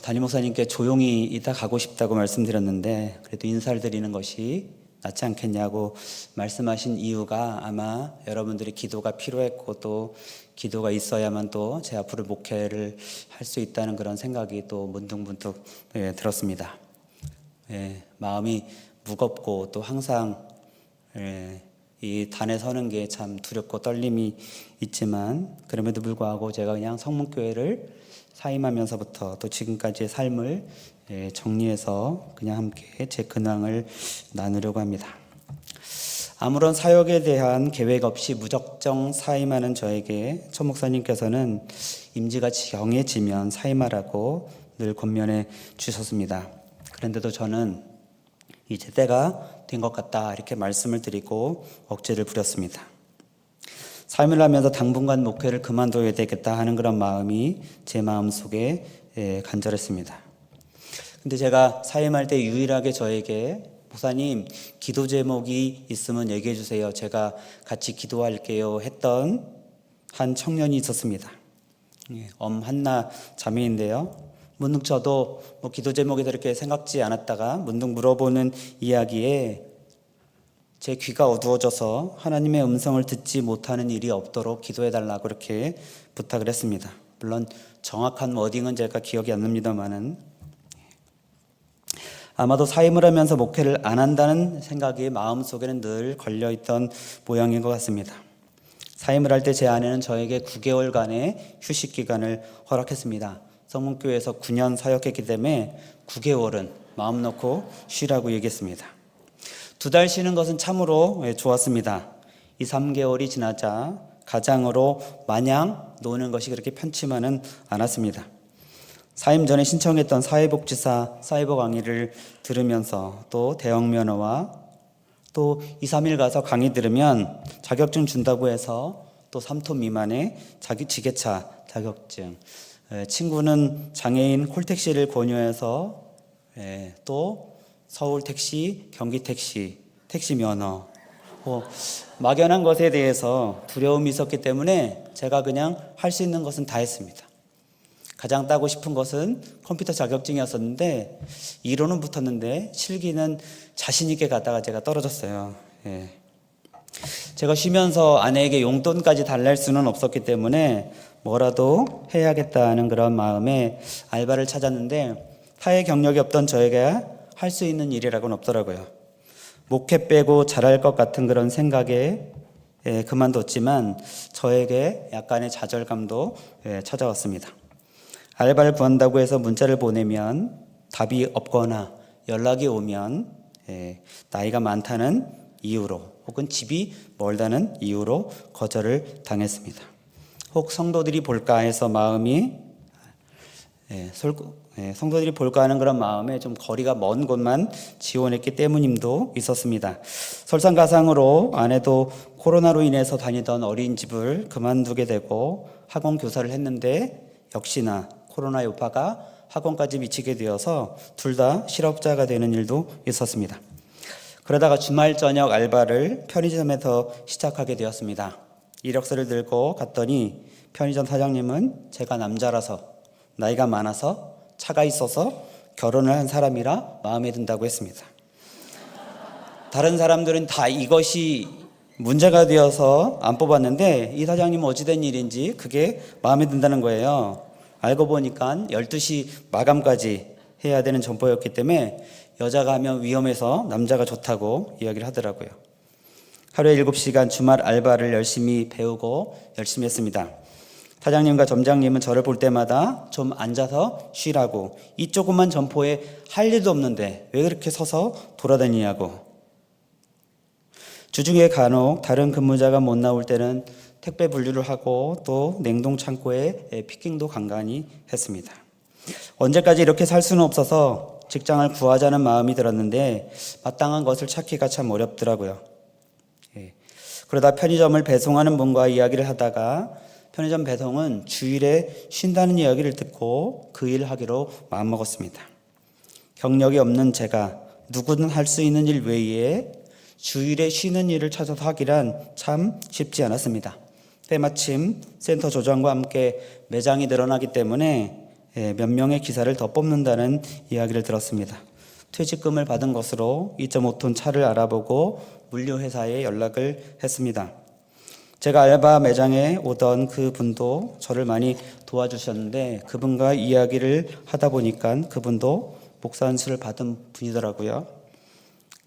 담임 목사님께 조용히 있다 가고 싶다고 말씀드렸는데 그래도 인사를 드리는 것이 낫지 않겠냐고 말씀하신 이유가 아마 여러분들이 기도가 필요했고 또 기도가 있어야만 또 제 앞으로 목회를 할 수 있다는 그런 생각이 또 문득문득 들었습니다. 마음이 무겁고 또 항상 이 단에 서는 게 참 두렵고 떨림이 있지만 그럼에도 불구하고 제가 그냥 성문교회를 사임하면서부터 또 지금까지의 삶을 정리해서 그냥 함께 제 근황을 나누려고 합니다. 아무런 사역에 대한 계획 없이 무작정 사임하는 저에게 초 목사님께서는 임지가 정해지면 사임하라고 늘 권면해 주셨습니다. 그런데도 저는 이제 때가 된 것 같다 이렇게 말씀을 드리고 억지를 부렸습니다. 사임을 하면서 당분간 목회를 그만둬야 되겠다 하는 그런 마음이 제 마음속에 간절했습니다. 근데 제가 사임할 때 유일하게 저에게 목사님 기도 제목이 있으면 얘기해 주세요. 제가 같이 기도할게요 했던 한 청년이 있었습니다. 엄한나 자매인데요. 문득 저도 기도 제목이 그렇게 생각지 않았다가 문득 물어보는 이야기에 제 귀가 어두워져서 하나님의 음성을 듣지 못하는 일이 없도록 기도해달라고 그렇게 부탁을 했습니다. 물론 정확한 워딩은 제가 기억이 안 납니다만은 아마도 사임을 하면서 목회를 안 한다는 생각이 마음속에는 늘 걸려있던 모양인 것 같습니다. 사임을 할 때 제 아내는 저에게 9개월간의 휴식 기간을 허락했습니다. 성문교회에서 9년 사역했기 때문에 9개월은 마음 놓고 쉬라고 얘기했습니다. 2달 쉬는 것은 참으로 좋았습니다. 2, 3개월이 지나자 가장으로 마냥 노는 것이 그렇게 편치만은 않았습니다. 사임 전에 신청했던 사회복지사 사회복 강의를 들으면서 또 대형 면허와 또 2, 3일 가서 강의 들으면 자격증 준다고 해서 또 3톤 미만의 지게차 자격증, 친구는 장애인 콜택시를 권유해서 또 서울 택시, 경기 택시, 택시 면허 막연한 것에 대해서 두려움이 있었기 때문에 제가 그냥 할 수 있는 것은 다 했습니다. 가장 따고 싶은 것은 컴퓨터 자격증이었었는데 이론은 붙었는데 실기는 자신 있게 가다가 제가 떨어졌어요. 제가 쉬면서 아내에게 용돈까지 달랠 수는 없었기 때문에 뭐라도 해야겠다는 그런 마음에 알바를 찾았는데 사회 경력이 없던 저에게 할 수 있는 일이라고는 없더라고요. 목회 빼고 잘할 것 같은 그런 생각에 그만뒀지만 저에게 약간의 좌절감도 찾아왔습니다. 알바를 구한다고 해서 문자를 보내면 답이 없거나 연락이 오면 나이가 많다는 이유로 혹은 집이 멀다는 이유로 거절을 당했습니다. 혹 성도들이 볼까 해서 성도들이 볼까 하는 그런 마음에 좀 거리가 먼 곳만 지원했기 때문임도 있었습니다. 설상가상으로 아내도 코로나로 인해서 다니던 어린이집을 그만두게 되고 학원 교사를 했는데 역시나 코로나 여파가 학원까지 미치게 되어서 둘 다 실업자가 되는 일도 있었습니다. 그러다가 주말 저녁 알바를 편의점에서 시작하게 되었습니다. 이력서를 들고 갔더니 편의점 사장님은 제가 남자라서 나이가 많아서 차가 있어서 결혼을 한 사람이라 마음에 든다고 했습니다. 다른 사람들은 다 이것이 문제가 되어서 안 뽑았는데 이 사장님은 어찌된 일인지 그게 마음에 든다는 거예요. 알고 보니까 12시 마감까지 해야 되는 점포였기 때문에 여자가 하면 위험해서 남자가 좋다고 이야기를 하더라고요. 하루에 7시간 주말 알바를 열심히 배우고 열심히 했습니다. 사장님과 점장님은 저를 볼 때마다 좀 앉아서 쉬라고, 이 조그만 점포에 할 일도 없는데 왜 그렇게 서서 돌아다니냐고. 주중에 간혹 다른 근무자가 못 나올 때는 택배 분류를 하고 또 냉동 창고에 피킹도 간간히 했습니다. 언제까지 이렇게 살 수는 없어서 직장을 구하자는 마음이 들었는데 마땅한 것을 찾기가 참 어렵더라고요. 그러다 편의점을 배송하는 분과 이야기를 하다가 편의점 배송은 주일에 쉰다는 이야기를 듣고 그 일을 하기로 마음먹었습니다. 경력이 없는 제가 누구든 할 수 있는 일 외에 주일에 쉬는 일을 찾아서 하기란 참 쉽지 않았습니다. 때마침 센터 조장과 함께 매장이 늘어나기 때문에 몇 명의 기사를 더 뽑는다는 이야기를 들었습니다. 퇴직금을 받은 것으로 2.5톤 차를 알아보고 물류회사에 연락을 했습니다. 제가 알바 매장에 오던 그 분도 저를 많이 도와주셨는데 그분과 이야기를 하다 보니까 그분도 목사 안수를 받은 분이더라고요.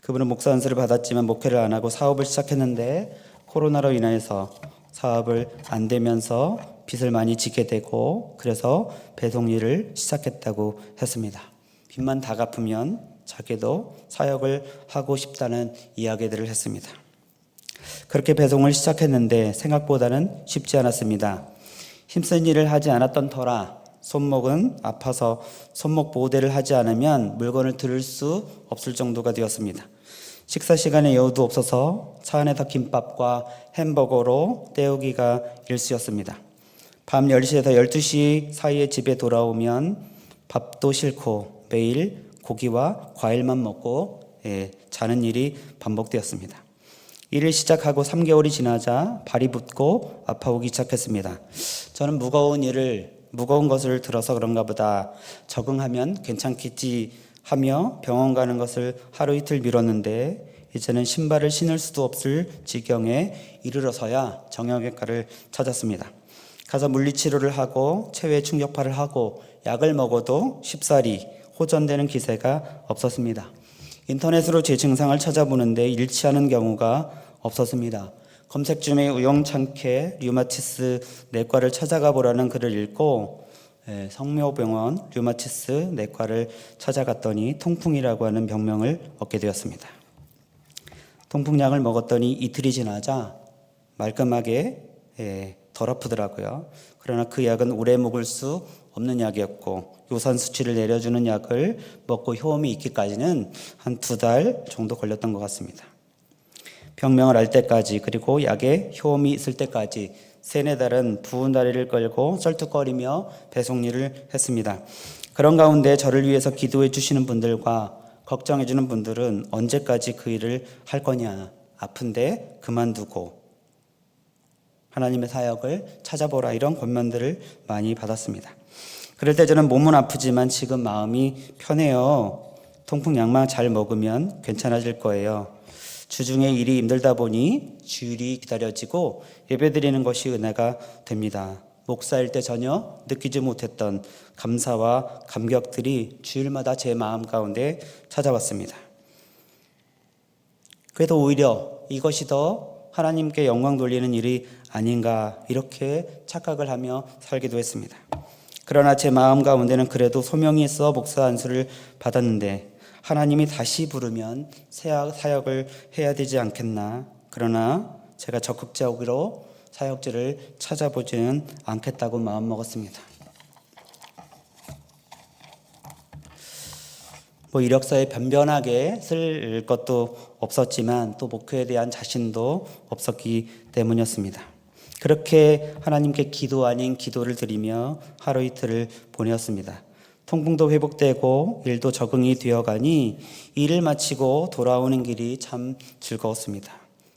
그분은 목사 안수를 받았지만 목회를 안 하고 사업을 시작했는데 코로나로 인해서 사업을 안 되면서 빚을 많이 지게 되고 그래서 배송 일을 시작했다고 했습니다. 빚만 다 갚으면 자기도 사역을 하고 싶다는 이야기들을 했습니다. 그렇게 배송을 시작했는데 생각보다는 쉽지 않았습니다. 힘쓴 일을 하지 않았던 터라 손목은 아파서 손목 보호대를 하지 않으면 물건을 들을 수 없을 정도가 되었습니다. 식사 시간에 여유도 없어서 차 안에서 김밥과 햄버거로 때우기가 일쑤였습니다. 밤 10시에서 12시 사이에 집에 돌아오면 밥도 싫고 매일 고기와 과일만 먹고 자는 일이 반복되었습니다. 일을 시작하고 3개월이 지나자 발이 붓고 아파오기 시작했습니다. 저는 무거운 것을 들어서 그런가 보다 적응하면 괜찮겠지 하며 병원 가는 것을 하루 이틀 미뤘는데 이제는 신발을 신을 수도 없을 지경에 이르러서야 정형외과를 찾았습니다. 가서 물리치료를 하고 체외 충격파를 하고 약을 먹어도 쉽사리 호전되는 기세가 없었습니다. 인터넷으로 제 증상을 찾아보는데 일치하는 경우가 없었습니다. 검색 중에 우연찮게 류마티스 내과를 찾아가 보라는 글을 읽고 성묘병원 류마티스 내과를 찾아갔더니 통풍이라고 하는 병명을 얻게 되었습니다. 통풍약을 먹었더니 이틀이 지나자 말끔하게 덜 아프더라고요. 그러나 그 약은 오래 먹을 수 없는 약이었고 요산 수치를 내려주는 약을 먹고 효험이 있기까지는 한 2달 정도 걸렸던 것 같습니다. 병명을 알 때까지 그리고 약에 효험이 있을 때까지 3-4달은 부은 다리를 끌고 쩔뚝거리며 배송 일을 했습니다. 그런 가운데 저를 위해서 기도해 주시는 분들과 걱정해 주는 분들은 언제까지 그 일을 할 거냐, 아픈데 그만두고 하나님의 사역을 찾아보라, 이런 권면들을 많이 받았습니다. 그럴 때 저는 몸은 아프지만 지금 마음이 편해요. 통풍약만 잘 먹으면 괜찮아질 거예요. 주중에 일이 힘들다 보니 주일이 기다려지고 예배드리는 것이 은혜가 됩니다. 목사일 때 전혀 느끼지 못했던 감사와 감격들이 주일마다 제 마음 가운데 찾아왔습니다. 그래도 오히려 이것이 더 하나님께 영광 돌리는 일이 아닌가 이렇게 착각을 하며 살기도 했습니다. 그러나 제 마음 가운데는 그래도 소명이 있어 목사 안수를 받았는데 하나님이 다시 부르면 사역을 해야 되지 않겠나. 그러나 제가 적극적으로 사역지를 찾아보지는 않겠다고 마음먹었습니다. 이력서에 변변하게 쓸 것도 없었지만 또 목회에 대한 자신도 없었기 때문이었습니다. 그렇게 하나님께 기도 아닌 기도를 드리며 하루 이틀을 보내었습니다. 통풍도 회복되고 일도 적응이 되어가니 일을 마치고 돌아오는 길이 참 즐거웠습니다.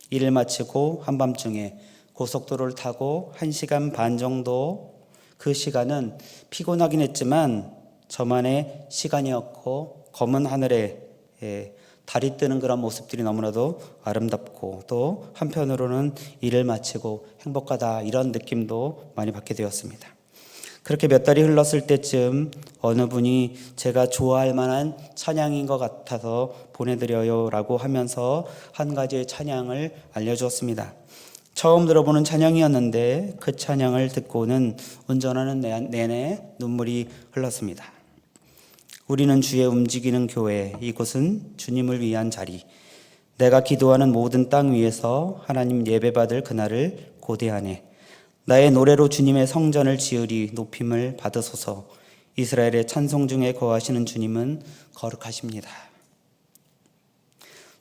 일을 마치고 한밤중에 고속도로를 타고 1시간 반 정도, 그 시간은 피곤하긴 했지만 저만의 시간이었고 검은 하늘에 달이 뜨는 그런 모습들이 너무나도 아름답고 또 한편으로는 일을 마치고 행복하다, 이런 느낌도 많이 받게 되었습니다. 그렇게 몇 달이 흘렀을 때쯤 어느 분이 제가 좋아할 만한 찬양인 것 같아서 보내드려요 라고 하면서 한 가지의 찬양을 알려주었습니다. 처음 들어보는 찬양이었는데 그 찬양을 듣고는 운전하는 내내 눈물이 흘렀습니다. 우리는 주의 움직이는 교회, 이곳은 주님을 위한 자리. 내가 기도하는 모든 땅 위에서 하나님 예배받을 그날을 고대하네. 나의 노래로 주님의 성전을 지으리. 높임을 받으소서. 이스라엘의 찬송 중에 거하시는 주님은 거룩하십니다.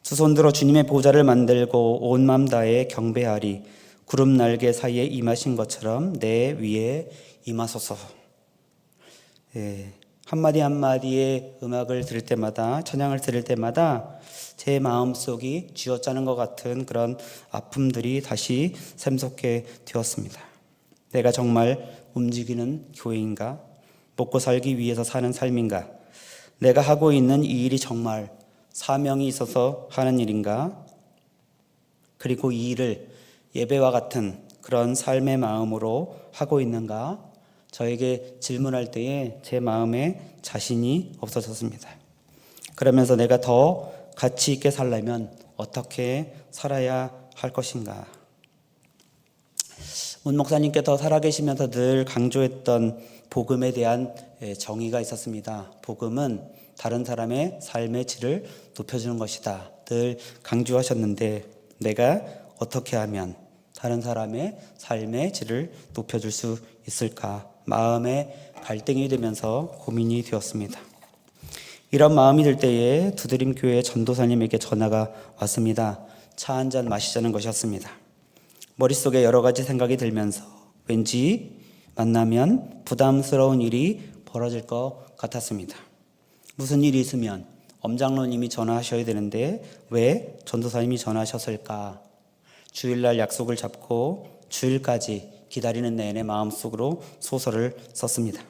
두 손 들어 주님의 보좌를 만들고 온 마음 다해 경배하리. 구름 날개 사이에 임하신 것처럼 내 위에 임하소서. 한마디 한마디의 음악을 들을 때마다, 찬양을 들을 때마다 제 마음속이 쥐어짜는 것 같은 그런 아픔들이 다시 샘솟게 되었습니다. 내가 정말 움직이는 교회인가? 먹고 살기 위해서 사는 삶인가? 내가 하고 있는 이 일이 정말 사명이 있어서 하는 일인가? 그리고 이 일을 예배와 같은 그런 삶의 마음으로 하고 있는가? 저에게 질문할 때에 제 마음에 자신이 없어졌습니다. 그러면서 내가 더 가치 있게 살려면 어떻게 살아야 할 것인가? 문 목사님께서 살아계시면서 늘 강조했던 복음에 대한 정의가 있었습니다. 복음은 다른 사람의 삶의 질을 높여주는 것이다. 늘 강조하셨는데 내가 어떻게 하면 다른 사람의 삶의 질을 높여줄 수 있을까? 마음의 갈등이 되면서 고민이 되었습니다. 이런 마음이 들 때에 두드림교회 전도사님에게 전화가 왔습니다. 차 한잔 마시자는 것이었습니다. 머릿속에 여러 가지 생각이 들면서 왠지 만나면 부담스러운 일이 벌어질 것 같았습니다. 무슨 일이 있으면 엄장로님이 전화하셔야 되는데 왜 전도사님이 전화하셨을까? 주일날 약속을 잡고 주일까지 기다리는 내내 마음속으로 소설을 썼습니다.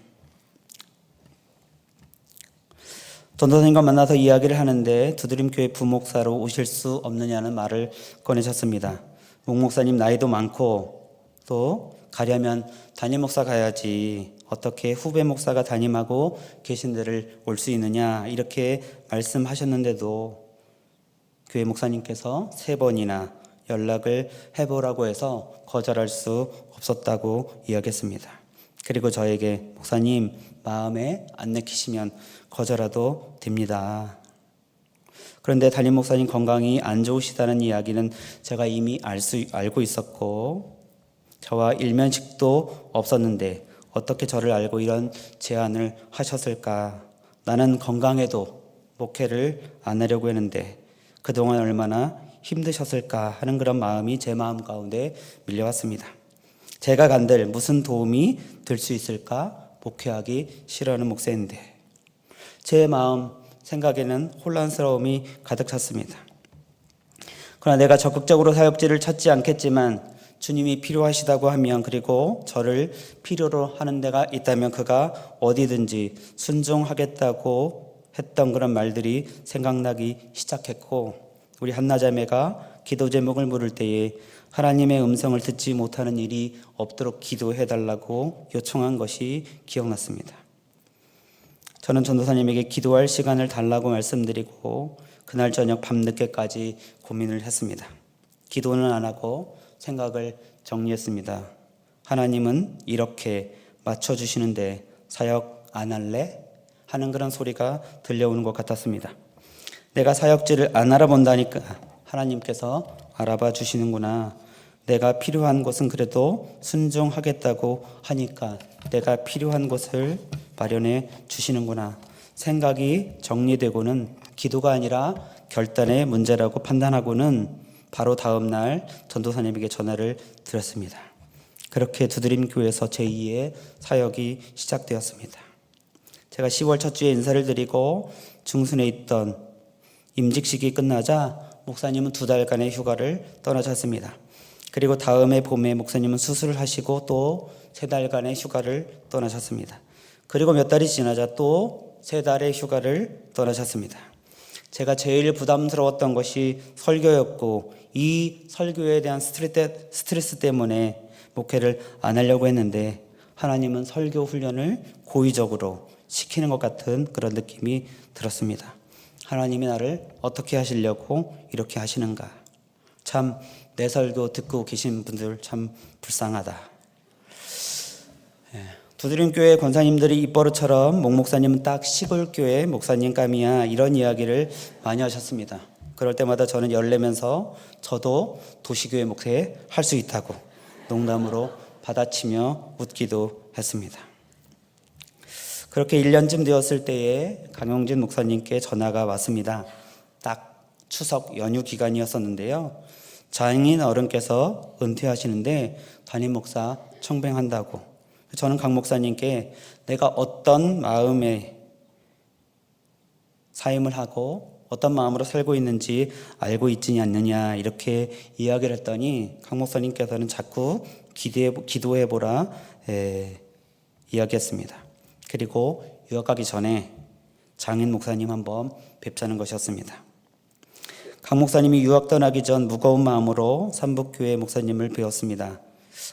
전도사님과 만나서 이야기를 하는데 두드림교회 부목사로 오실 수 없느냐는 말을 꺼내셨습니다. 목목사님 나이도 많고 또 가려면 담임 목사 가야지 어떻게 후배 목사가 담임하고 계신 데를 올 수 있느냐 이렇게 말씀하셨는데도 교회 목사님께서 3번이나 연락을 해보라고 해서 거절할 수 없었다고 이야기했습니다. 그리고 저에게 목사님 마음에 안 내키시면 거절해도 됩니다. 그런데 담임 목사님 건강이 안 좋으시다는 이야기는 제가 이미 알고 있었고 저와 일면식도 없었는데 어떻게 저를 알고 이런 제안을 하셨을까? 나는 건강해도 목회를 안 하려고 했는데 그동안 얼마나 힘드셨을까 하는 그런 마음이 제 마음 가운데 밀려왔습니다. 제가 간들 무슨 도움이 될 수 있을까? 목회하기 싫어하는 목사인데 제 마음 생각에는 혼란스러움이 가득 찼습니다. 그러나 내가 적극적으로 사역지를 찾지 않겠지만 주님이 필요하시다고 하면 그리고 저를 필요로 하는 데가 있다면 그가 어디든지 순종하겠다고 했던 그런 말들이 생각나기 시작했고 우리 한나자매가 기도 제목을 물을 때에 하나님의 음성을 듣지 못하는 일이 없도록 기도해달라고 요청한 것이 기억났습니다. 저는 전도사님에게 기도할 시간을 달라고 말씀드리고 그날 저녁 밤늦게까지 고민을 했습니다. 기도는 안 하고 생각을 정리했습니다. 하나님은 이렇게 맞춰주시는데 사역 안 할래? 하는 그런 소리가 들려오는 것 같았습니다. 내가 사역지를 안 알아본다니까 하나님께서 알아봐 주시는구나. 내가 필요한 것은 그래도 순종하겠다고 하니까 내가 필요한 것을 마련해 주시는구나. 생각이 정리되고는 기도가 아니라 결단의 문제라고 판단하고는 바로 다음 날 전도사님에게 전화를 드렸습니다. 그렇게 두드림교회에서 제2의 사역이 시작되었습니다. 제가 10월 첫 주에 인사를 드리고 중순에 있던 임직식이 끝나자 목사님은 2달간의 휴가를 떠나셨습니다. 그리고 다음해 봄에 목사님은 수술을 하시고 또 3달간의 휴가를 떠나셨습니다. 그리고 몇 달이 지나자 또 3달의 휴가를 떠나셨습니다. 제가 제일 부담스러웠던 것이 설교였고 이 설교에 대한 스트레스 때문에 목회를 안 하려고 했는데 하나님은 설교 훈련을 고의적으로 시키는 것 같은 그런 느낌이 들었습니다. 하나님이 나를 어떻게 하시려고 이렇게 하시는가? 참 내 설교 듣고 계신 분들 참 불쌍하다. 두드림교회 권사님들이 입버릇처럼 목목사님은 딱 시골교회 목사님감이야 이런 이야기를 많이 하셨습니다. 그럴 때마다 저는 열내면서 저도 도시교회 목회 할 수 있다고 농담으로 받아치며 웃기도 했습니다. 그렇게 1년쯤 되었을 때에 강용진 목사님께 전화가 왔습니다. 딱 추석 연휴 기간이었었는데요. 장인 어른께서 은퇴하시는데 담임 목사 청빙한다고. 저는 강 목사님께 내가 어떤 마음의 사임을 하고 어떤 마음으로 살고 있는지 알고 있지 않느냐 이렇게 이야기를 했더니 강 목사님께서는 자꾸 기도해보라 이야기했습니다. 그리고 유학 가기 전에 장인 목사님 한번 뵙자는 것이었습니다. 강 목사님이 유학 떠나기 전 무거운 마음으로 삼북교회 목사님을 배웠습니다.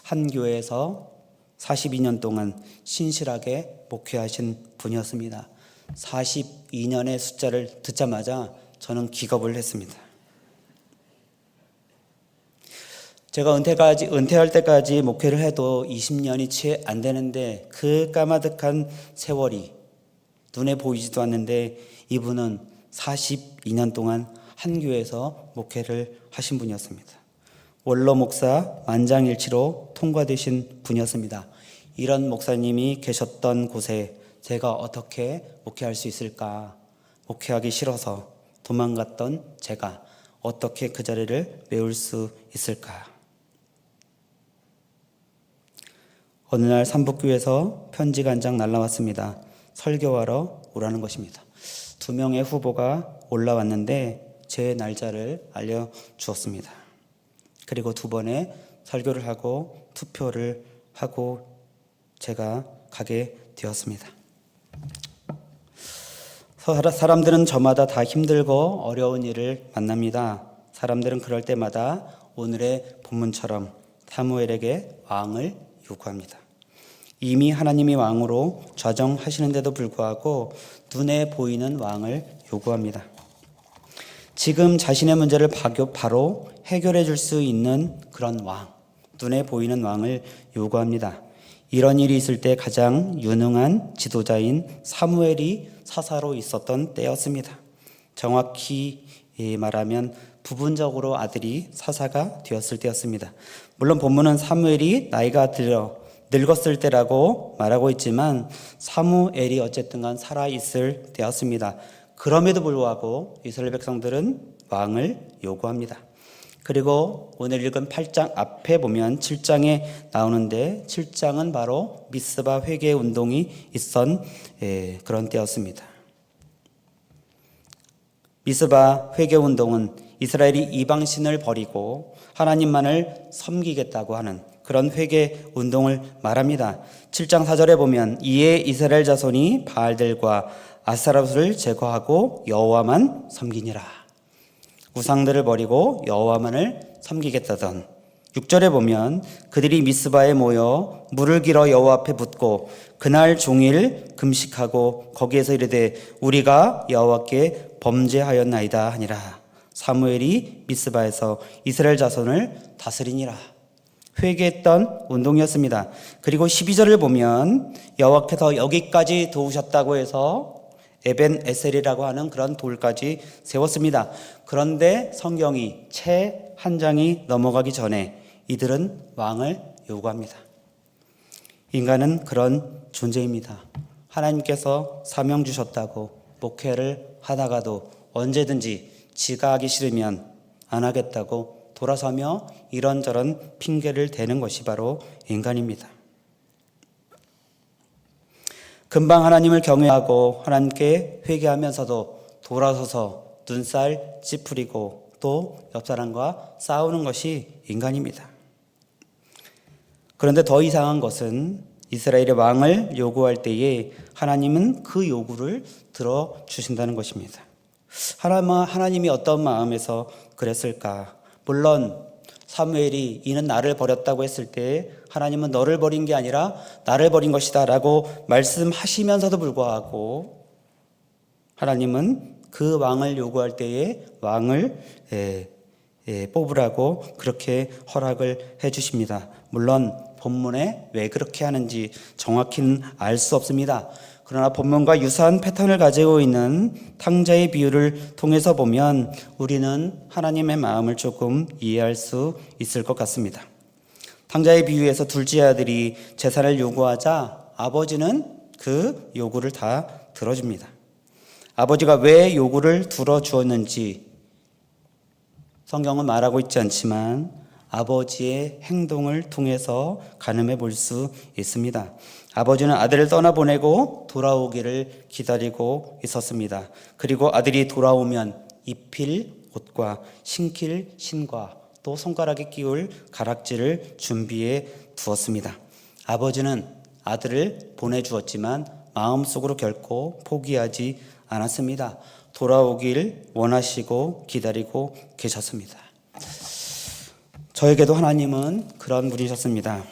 한 교회에서 42년 동안 신실하게 목회하신 분이었습니다. 42년의 숫자를 듣자마자 저는 기겁을 했습니다. 제가 은퇴할 때까지 목회를 해도 20년이 채 안 되는데 그 까마득한 세월이 눈에 보이지도 않는데 이분은 42년 동안 한 교회에서 목회를 하신 분이었습니다. 원로 목사 만장일치로 통과되신 분이었습니다. 이런 목사님이 계셨던 곳에 제가 어떻게 목회할 수 있을까? 목회하기 싫어서 도망갔던 제가 어떻게 그 자리를 메울 수 있을까? 어느 날 삼북교에서 편지가 한 장 날라왔습니다. 설교하러 오라는 것입니다. 2명의 후보가 올라왔는데 제 날짜를 알려주었습니다. 그리고 2번의 설교를 하고 투표를 하고 제가 가게 되었습니다. 사람들은 저마다 다 힘들고 어려운 일을 만납니다. 사람들은 그럴 때마다 오늘의 본문처럼 사무엘에게 왕을 요구합니다. 이미 하나님이 왕으로 좌정하시는데도 불구하고 눈에 보이는 왕을 요구합니다. 지금 자신의 문제를 바로 해결해 줄 수 있는 그런 왕, 눈에 보이는 왕을 요구합니다. 이런 일이 있을 때 가장 유능한 지도자인 사무엘이 사사로 있었던 때였습니다. 정확히 말하면 부분적으로 아들이 사사가 되었을 때였습니다. 물론 본문은 사무엘이 나이가 들어 늙었을 때라고 말하고 있지만 사무엘이 어쨌든 간 살아있을 때였습니다. 그럼에도 불구하고 이스라엘 백성들은 왕을 요구합니다. 그리고 오늘 읽은 8장 앞에 보면 7장에 나오는데 7장은 바로 미스바 회개 운동이 있던 그런 때였습니다. 미스바 회개 운동은 이스라엘이 이방신을 버리고 하나님만을 섬기겠다고 하는 그런 회개 운동을 말합니다. 7장 4절에 보면 이에 이스라엘 자손이 바알들과 아스타롯을 제거하고 여호와만 섬기니라. 우상들을 버리고 여호와만을 섬기겠다던 6절에 보면 그들이 미스바에 모여 물을 길어 여호와 앞에 붓고 그날 종일 금식하고 거기에서 이르되 우리가 여호와께 범죄하였나이다 하니라. 사무엘이 미스바에서 이스라엘 자손을 다스리니라. 회개했던 운동이었습니다. 그리고 12절을 보면 여호와께서 여기까지 도우셨다고 해서 에벤 에셀이라고 하는 그런 돌까지 세웠습니다. 그런데 성경이 채 한 장이 넘어가기 전에 이들은 왕을 요구합니다. 인간은 그런 존재입니다. 하나님께서 사명 주셨다고 목회를 하다가도 언제든지 지가 하기 싫으면 안 하겠다고 돌아서며 이런저런 핑계를 대는 것이 바로 인간입니다. 금방 하나님을 경외하고 하나님께 회개하면서도 돌아서서 눈살 찌푸리고 또 옆사람과 싸우는 것이 인간입니다. 그런데 더 이상한 것은 이스라엘의 왕을 요구할 때에 하나님은 그 요구를 들어주신다는 것입니다. 하나님이 어떤 마음에서 그랬을까? 물론 사무엘이 이는 나를 버렸다고 했을 때 하나님은 너를 버린 게 아니라 나를 버린 것이다 라고 말씀하시면서도 불구하고 하나님은 그 왕을 요구할 때에 왕을 뽑으라고 그렇게 허락을 해 주십니다. 물론 본문에 왜 그렇게 하는지 정확히는 알 수 없습니다. 그러나 본문과 유사한 패턴을 가지고 있는 탕자의 비유를 통해서 보면 우리는 하나님의 마음을 조금 이해할 수 있을 것 같습니다. 탕자의 비유에서 둘째 아들이 재산을 요구하자 아버지는 그 요구를 다 들어줍니다. 아버지가 왜 요구를 들어주었는지 성경은 말하고 있지 않지만 아버지의 행동을 통해서 가늠해 볼 수 있습니다. 아버지는 아들을 떠나보내고 돌아오기를 기다리고 있었습니다. 그리고 아들이 돌아오면 입힐 옷과 신길 신과 또 손가락에 끼울 가락지를 준비해 두었습니다. 아버지는 아들을 보내주었지만 마음속으로 결코 포기하지 않았습니다. 돌아오길 원하시고 기다리고 계셨습니다. 저에게도 하나님은 그런 분이셨습니다.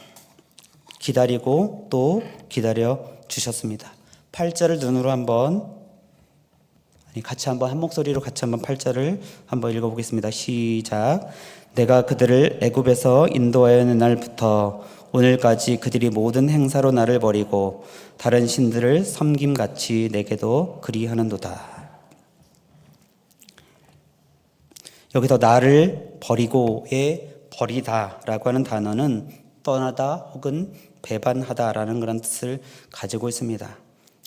기다리고 또 기다려 주셨습니다. 8절을 눈으로 같이 한번 한 목소리로 같이 한번 8절을 한번 읽어보겠습니다. 시작. 내가 그들을 애굽에서 인도하였는 날부터 오늘까지 그들이 모든 행사로 나를 버리고 다른 신들을 섬김같이 내게도 그리하는도다. 여기서 나를 버리고의 버리다라고 하는 단어는 떠나다 혹은 배반하다라는 그런 뜻을 가지고 있습니다.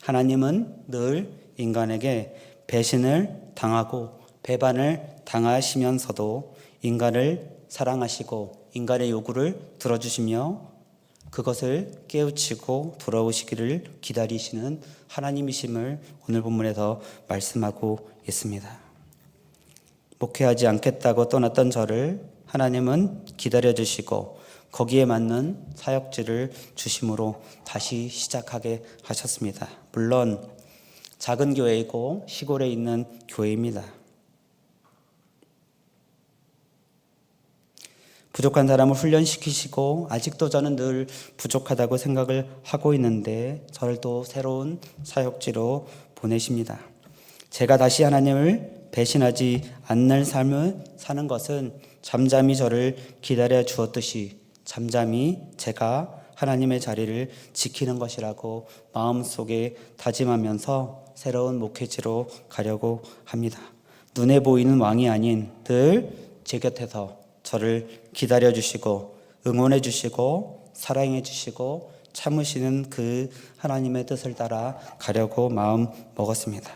하나님은 늘 인간에게 배신을 당하고 배반을 당하시면서도 인간을 사랑하시고 인간의 요구를 들어주시며 그것을 깨우치고 돌아오시기를 기다리시는 하나님이심을 오늘 본문에서 말씀하고 있습니다. 목회하지 않겠다고 떠났던 저를 하나님은 기다려주시고 거기에 맞는 사역지를 주심으로 다시 시작하게 하셨습니다. 물론 작은 교회이고 시골에 있는 교회입니다. 부족한 사람을 훈련시키시고 아직도 저는 늘 부족하다고 생각을 하고 있는데 저를 또 새로운 사역지로 보내십니다. 제가 다시 하나님을 배신하지 않는 삶을 사는 것은 잠잠히 저를 기다려 주었듯이 잠잠히 제가 하나님의 자리를 지키는 것이라고 마음속에 다짐하면서 새로운 목회지로 가려고 합니다. 눈에 보이는 왕이 아닌 늘 제 곁에서 저를 기다려 주시고 응원해 주시고 사랑해 주시고 참으시는 그 하나님의 뜻을 따라 가려고 마음 먹었습니다.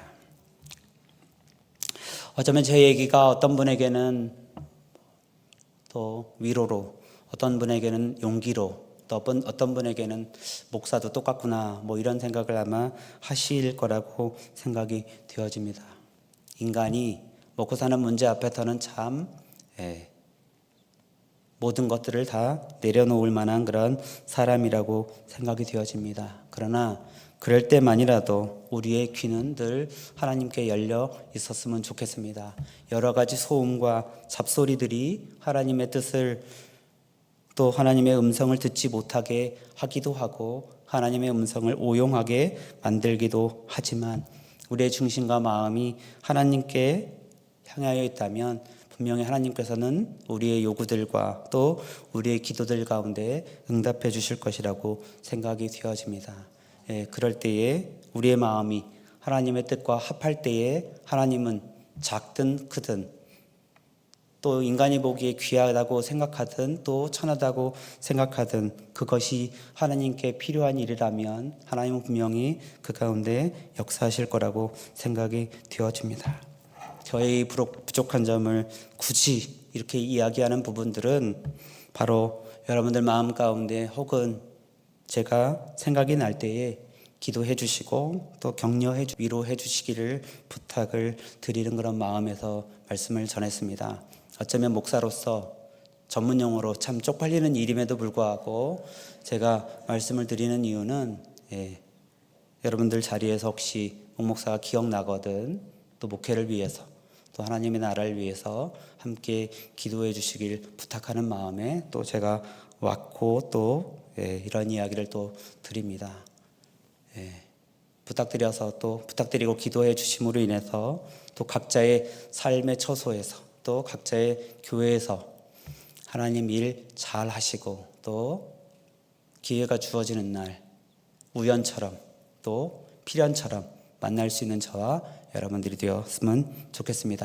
어쩌면 제 얘기가 어떤 분에게는 또 위로로, 어떤 분에게는 용기로, 또 어떤 분에게는 목사도 똑같구나 뭐 이런 생각을 아마 하실 거라고 생각이 되어집니다. 인간이 먹고 사는 문제 앞에서는 참 모든 것들을 다 내려놓을 만한 그런 사람이라고 생각이 되어집니다. 그러나 그럴 때만이라도 우리의 귀는 늘 하나님께 열려 있었으면 좋겠습니다. 여러 가지 소음과 잡소리들이 하나님의 뜻을 또 하나님의 음성을 듣지 못하게 하기도 하고 하나님의 음성을 오용하게 만들기도 하지만 우리의 중심과 마음이 하나님께 향하여 있다면 분명히 하나님께서는 우리의 요구들과 또 우리의 기도들 가운데 응답해 주실 것이라고 생각이 되어집니다. 그럴 때에 우리의 마음이 하나님의 뜻과 합할 때에 하나님은 작든 크든 또 인간이 보기에 귀하다고 생각하든 또 천하다고 생각하든 그것이 하나님께 필요한 일이라면 하나님은 분명히 그 가운데 역사하실 거라고 생각이 되어집니다. 저의 부족한 점을 굳이 이렇게 이야기하는 부분들은 바로 여러분들 마음 가운데 혹은 제가 생각이 날 때에 기도해 주시고 또 격려해 위로해 주시기를 부탁을 드리는 그런 마음에서 말씀을 전했습니다. 어쩌면 목사로서 전문 용어로 참 쪽팔리는 일임에도 불구하고 제가 말씀을 드리는 이유는 여러분들 자리에서 혹시 목사가 기억나거든 또 목회를 위해서 또 하나님의 나라를 위해서 함께 기도해 주시길 부탁하는 마음에 또 제가 왔고 또 이런 이야기를 또 드립니다. 부탁드리고 기도해 주심으로 인해서 또 각자의 삶의 처소에서 또 각자의 교회에서 하나님 일 잘 하시고 또 기회가 주어지는 날 우연처럼 또 필연처럼 만날 수 있는 저와 여러분들이 되었으면 좋겠습니다.